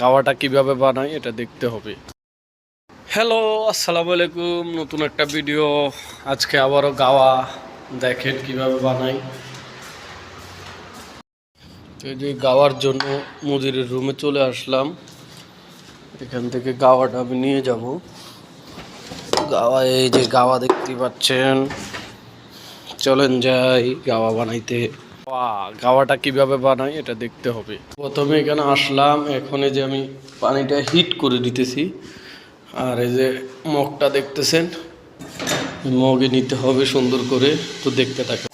গাওয়াটা কিভাবে বানাই এটা দেখতে হবে। হ্যালো, আসসালামু আলাইকুম। নতুন একটা ভিডিও। আজকে আবারও গাওয়া দেখেন কিভাবে বানাই। তো এই যে গাওয়ার জন্য মুদিরের রুমে চলে আসলাম। এখান থেকে গাওয়াটা আমি নিয়ে যাব। গাওয়া, এই যে গাওয়া দেখতে পাচ্ছেন। চলেন যাই গাওয়া বানাইতে। গাওয়াটা কিভাবে বানাই এটা দেখতে হবে। প্রথমে এখানে আসলাম, এখন এই যে আমি পানিটা হিট করে দিতেছি। আর এই যে মগটা দেখতেছেন, মগে নিতে হবে সুন্দর করে। তো দেখতে থাকে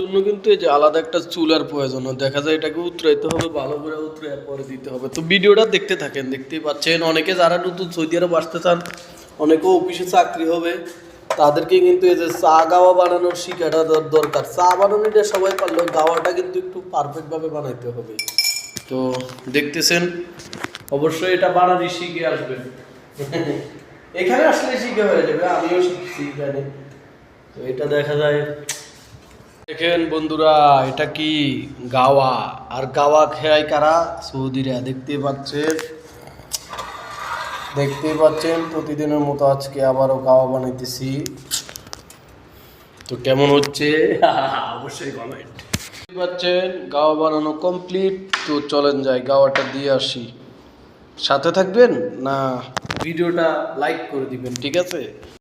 জন্য কিন্তু এই যে আলাদা একটা চুলার প্রয়োজন। দেখা যায় এটাকে উতরাইতে হবে, ভালো করে উতরে পরে দিতে হবে। তো ভিডিওটা দেখতে থাকেন। দেখতেই পাচ্ছেন অনেকে যারা নতুন সৌদি আরব আসতে চান, অনেকে অফিসে চাকরি হবে, তাদেরকে কিন্তু এই যে চা গাওয়া বানানোর শিখাটা দরকার। চা বানানোটা সবাই পারলেও গাওয়াটা কিন্তু একটু পারফেক্টভাবে বানাইতে হবে। তো দেখতেছেন, অবশ্যই এটা বানানি শিখে আসবেন। এখানে আসলে শিখে হয়ে যাবে, আমিও শিখছি এখানে। তো এটা দেখা যায়, দেখেন বন্ধুরা, এটা কি গাওয়া। আর গাওয়া খেয়াই কারা? সৌদিরা। দেখতেই পাচ্ছেন প্রতিদিনের মতো আজকে আবারও গাওয়া বানাইতেছি। তো কেমন হচ্ছে অবশ্যই কমেন্ট। দেখতে পাচ্ছেন গাওয়া বানানো কমপ্লিট। তো চলেন যাই গাওয়াটা দিয়ে আসি। সাথে থাকবেন না, ভিডিওটা লাইক করে দিবেন, ঠিক আছে?